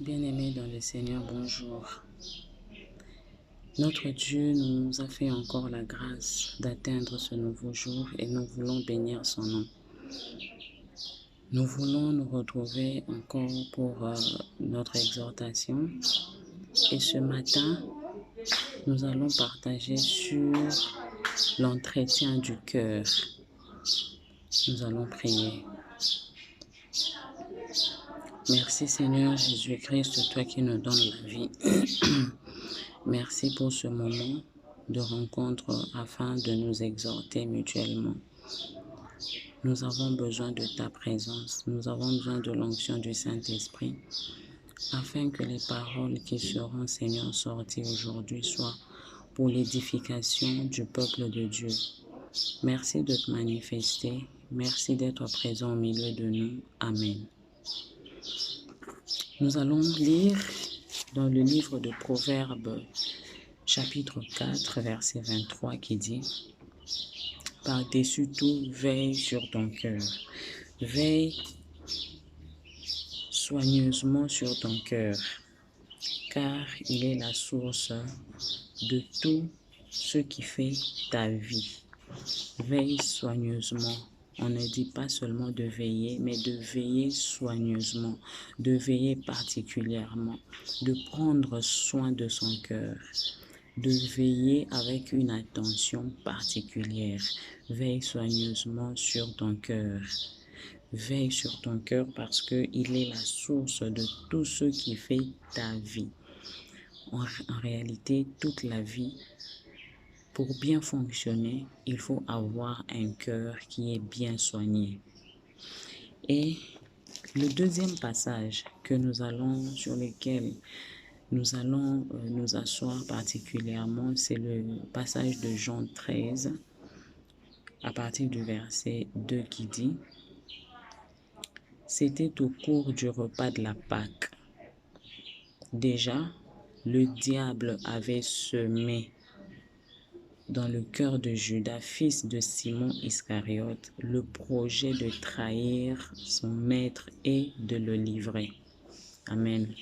Bien-aimés dans le Seigneur, bonjour. Notre Dieu nous a fait encore la grâce d'atteindre ce nouveau jour et nous voulons bénir son nom. Nous voulons nous retrouver encore pour notre exhortation et ce matin, nous allons partager sur l'entretien du cœur. Nous allons prier. Merci Seigneur Jésus-Christ, toi qui nous donnes la vie. Merci pour ce moment de rencontre afin de nous exhorter mutuellement. Nous avons besoin de ta présence, nous avons besoin de l'onction du Saint-Esprit afin que les paroles qui seront, Seigneur, sorties aujourd'hui soient pour l'édification du peuple de Dieu. Merci de te manifester, merci d'être présent au milieu de nous. Amen. Nous allons lire dans le livre de Proverbes, chapitre 4, verset 23, qui dit « Par-dessus tout, veille sur ton cœur. Veille soigneusement sur ton cœur, car il est la source de tout ce qui fait ta vie. » Veille soigneusement. On ne dit pas seulement de veiller, mais de veiller soigneusement, de veiller particulièrement, de prendre soin de son cœur, de veiller avec une attention particulière. Veille soigneusement sur ton cœur. Veille sur ton cœur parce qu'il est la source de tout ce qui fait ta vie. En réalité, toute la vie, pour bien fonctionner, il faut avoir un cœur qui est bien soigné. Et le deuxième passage sur lequel nous allons nous asseoir particulièrement, c'est le passage de Jean 13, à partir du verset 2 qui dit « C'était au cours du repas de la Pâque. Déjà, le diable avait semé dans le cœur de Judas, fils de Simon Iscariote, le projet de trahir son maître et de le livrer. » Amen.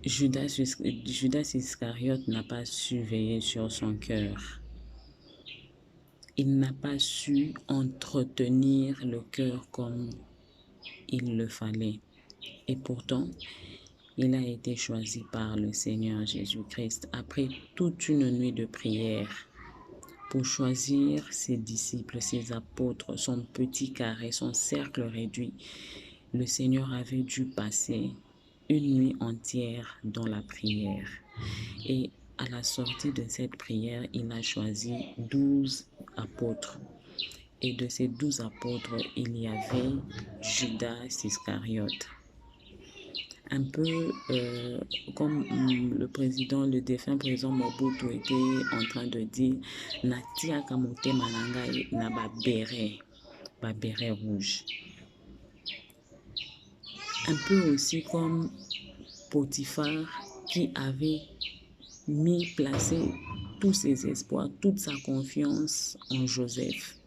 Judas Iscariote n'a pas su veiller sur son cœur. Il n'a pas su entretenir le cœur comme il le fallait. Et pourtant, il a été choisi par le Seigneur Jésus-Christ après toute une nuit de prière pour choisir ses disciples, ses apôtres, son petit carré, son cercle réduit. Le Seigneur avait dû passer une nuit entière dans la prière. Et à la sortie de cette prière, il a choisi 12 apôtres. Et de ces 12 apôtres, il y avait Judas Iscariote. Un peu comme le défunt président Mobutu était en train de dire « Natia kamote manangai na ba béret rouge ». Un peu aussi comme Potiphar qui avait placé tous ses espoirs, toute sa confiance en Joseph.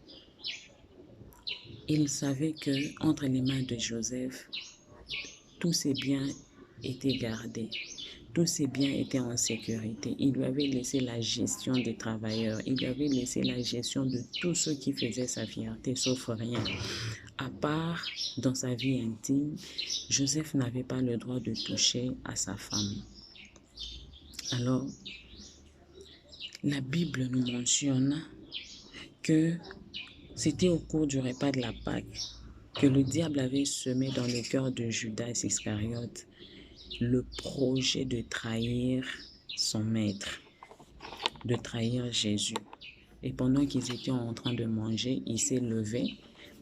Il savait que entre les mains de Joseph, tous ses biens étaient gardés, tous ses biens étaient en sécurité. Il lui avait laissé la gestion des travailleurs, il lui avait laissé la gestion de tout ce qui faisait sa fierté, sauf rien. À part dans sa vie intime, Joseph n'avait pas le droit de toucher à sa femme. Alors, la Bible nous mentionne que c'était au cours du repas de la Pâque que le diable avait semé dans le cœur de Judas Iscariote le projet de trahir son maître, de trahir Jésus. Et pendant qu'ils étaient en train de manger, il s'est levé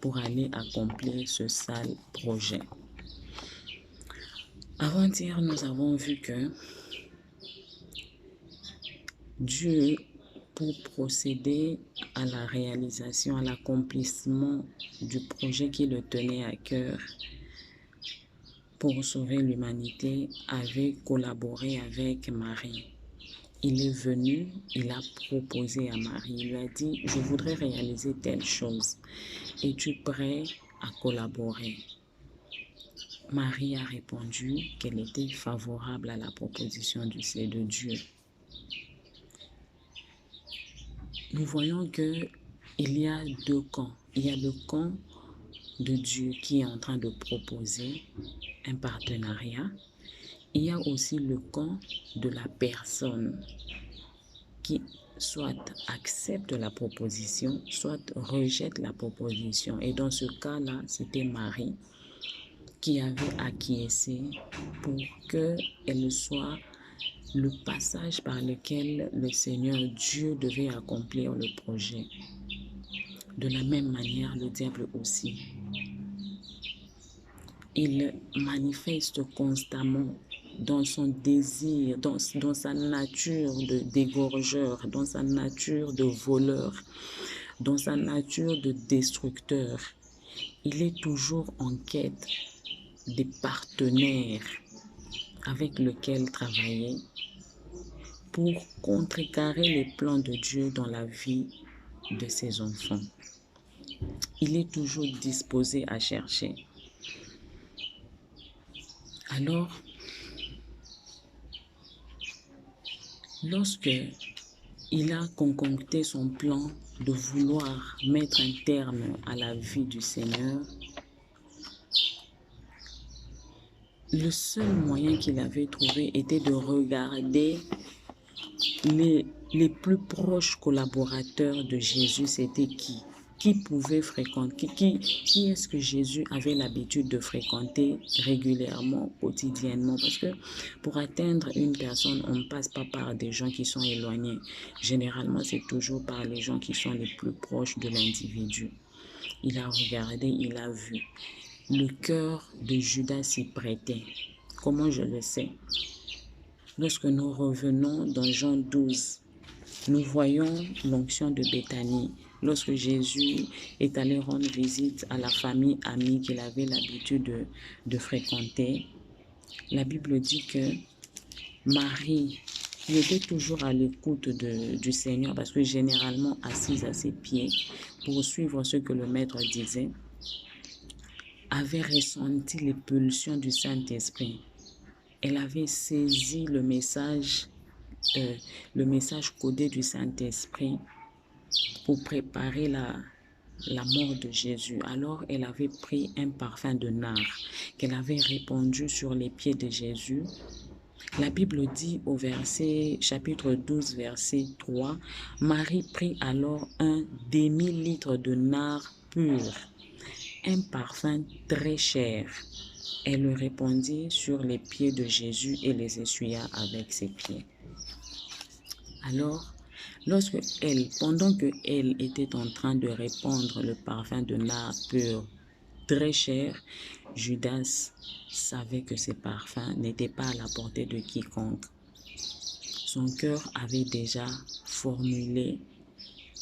pour aller accomplir ce sale projet. Avant-hier, nous avons vu que Dieu, pour procéder à la réalisation, à l'accomplissement du projet qui le tenait à cœur pour sauver l'humanité, avait collaboré avec Marie. Il est venu, il a proposé à Marie, il lui a dit « Je voudrais réaliser telle chose. Es-tu prêt à collaborer ?» Marie a répondu qu'elle était favorable à la proposition de Dieu. Nous voyons qu'il y a deux camps. Il y a le camp de Dieu qui est en train de proposer un partenariat. Il y a aussi le camp de la personne qui soit accepte la proposition, soit rejette la proposition. Et dans ce cas-là, c'était Marie qui avait acquiescé pour qu'elle soit le passage par lequel le Seigneur Dieu devait accomplir le projet. De la même manière, le diable aussi. Il manifeste constamment dans son désir, dans sa nature de dégorgeur, dans sa nature de voleur, dans sa nature de destructeur. Il est toujours en quête des partenaires avec lesquels travailler pour contrecarrer les plans de Dieu dans la vie de ses enfants. Il est toujours disposé à chercher. Alors, lorsque il a concocté son plan de vouloir mettre un terme à la vie du Seigneur, le seul moyen qu'il avait trouvé était de regarder les plus proches collaborateurs de Jésus, c'était qui? Qui pouvait fréquenter? Qui est-ce que Jésus avait l'habitude de fréquenter régulièrement, quotidiennement? Parce que pour atteindre une personne, on ne passe pas par des gens qui sont éloignés. Généralement, c'est toujours par les gens qui sont les plus proches de l'individu. Il a regardé, il a vu. Le cœur de Judas s'y prêtait. Comment je le sais? Lorsque nous revenons dans Jean 12, nous voyons l'onction de Béthanie. Lorsque Jésus est allé rendre visite à la famille amie qu'il avait l'habitude de fréquenter, la Bible dit que Marie était toujours à l'écoute du Seigneur parce que généralement assise à ses pieds pour suivre ce que le Maître disait, avait ressenti les pulsions du Saint-Esprit. Elle avait saisi le message codé du Saint-Esprit pour préparer la mort de Jésus. Alors, elle avait pris un parfum de nard qu'elle avait répandu sur les pieds de Jésus. La Bible dit au chapitre 12, verset 3, « Marie prit alors un demi-litre de nard pur, un parfum très cher. Elle le répandit sur les pieds de Jésus et les essuya avec ses pieds. » Alors, pendant qu'elle était en train de répandre le parfum de nard pur très cher, Judas savait que ces parfums n'étaient pas à la portée de quiconque. Son cœur avait déjà formulé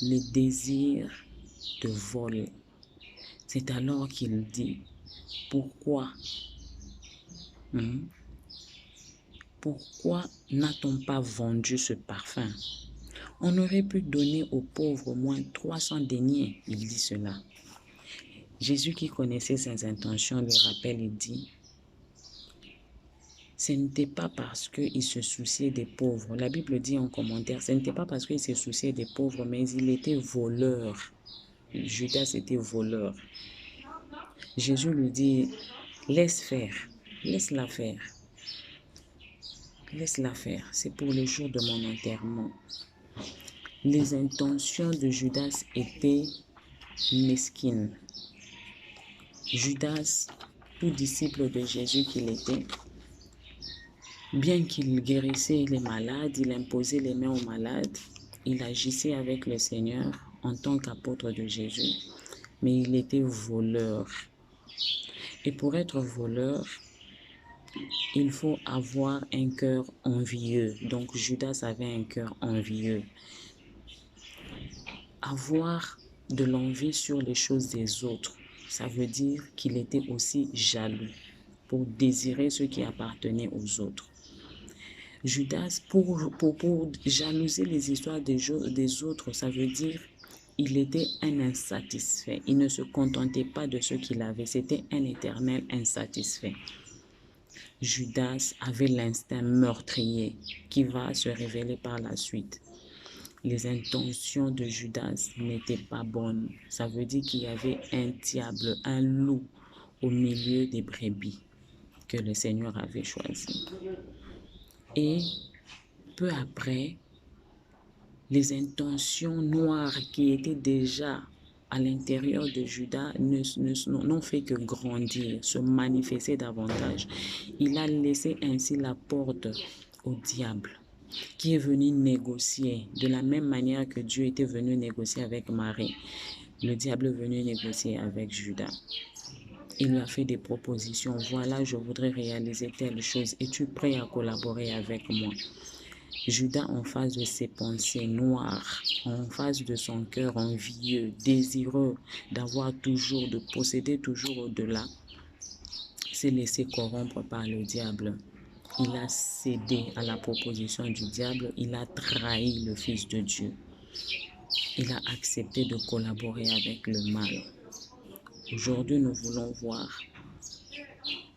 le désir de vol. C'est alors qu'il dit, pourquoi n'a-t-on pas vendu ce parfum? On aurait pu donner aux pauvres au moins 300 deniers, il dit cela. Jésus, qui connaissait ses intentions, lui rappelle et dit, ce n'était pas parce qu'il se souciait des pauvres. La Bible dit en commentaire, ce n'était pas parce qu'il se souciait des pauvres, mais il était voleur. Judas était voleur. Jésus lui dit, laisse faire, laisse-la faire. Laisse-la faire, c'est pour le jour de mon enterrement. Les intentions de Judas étaient mesquines. Judas, tout disciple de Jésus qu'il était, bien qu'il guérissait les malades, il imposait les mains aux malades, il agissait avec le Seigneur en tant qu'apôtre de Jésus, mais il était voleur. Et pour être voleur, il faut avoir un cœur envieux. Donc Judas avait un cœur envieux. Avoir de l'envie sur les choses des autres, ça veut dire qu'il était aussi jaloux pour désirer ce qui appartenait aux autres. Judas, pour jalouser les histoires des autres, ça veut dire il était un insatisfait. Il ne se contentait pas de ce qu'il avait. C'était un éternel insatisfait. Judas avait l'instinct meurtrier qui va se révéler par la suite. Les intentions de Judas n'étaient pas bonnes. Ça veut dire qu'il y avait un diable, un loup au milieu des brebis que le Seigneur avait choisi. Et peu après, les intentions noires qui étaient déjà à l'intérieur de Judas n'ont fait que grandir, se manifester davantage. Il a laissé ainsi la porte au diable qui est venu négocier de la même manière que Dieu était venu négocier avec Marie. Le diable est venu négocier avec Judas. Il lui a fait des propositions. Voilà, je voudrais réaliser telle chose. Es-tu prêt à collaborer avec moi? Judas, en face de ses pensées noires, en face de son cœur envieux, désireux d'avoir toujours, de posséder toujours au-delà, s'est laissé corrompre par le diable. Il a cédé à la proposition du diable, il a trahi le Fils de Dieu. Il a accepté de collaborer avec le mal. Aujourd'hui, nous voulons voir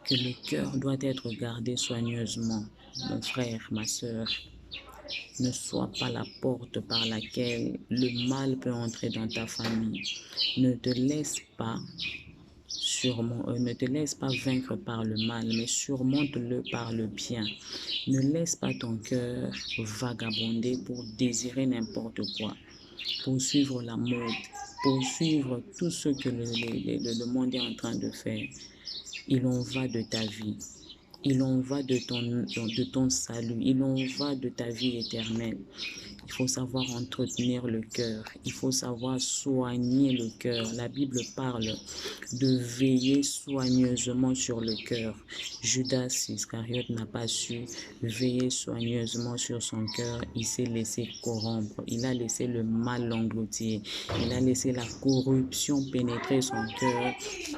que le cœur doit être gardé soigneusement. Mon frère, ma sœur, ne sois pas la porte par laquelle le mal peut entrer dans ta famille. Ne te laisse pas vaincre par le mal, mais surmonte-le par le bien. Ne laisse pas ton cœur vagabonder pour désirer n'importe quoi, pour suivre la mode, pour suivre tout ce que le monde est en train de faire. Il en va de ta vie. Il en va de ton salut. Il en va de ta vie éternelle. Il faut savoir entretenir le cœur. Il faut savoir soigner le cœur. La Bible parle de veiller soigneusement sur le cœur. Judas Iscariote n'a pas su veiller soigneusement sur son cœur. Il s'est laissé corrompre. Il a laissé le mal l'engloutir. Il a laissé la corruption pénétrer son cœur.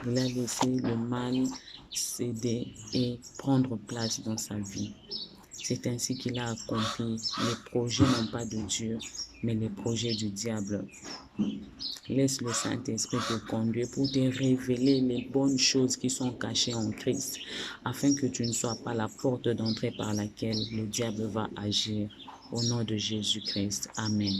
Il a laissé le mal céder et prendre place dans sa vie. C'est ainsi qu'il a accompli. Les projets non pas de Dieu, mais les projets du diable. Laisse le Saint-Esprit te conduire pour te révéler les bonnes choses qui sont cachées en Christ, afin que tu ne sois pas la porte d'entrée par laquelle le diable va agir. Au nom de Jésus-Christ. Amen.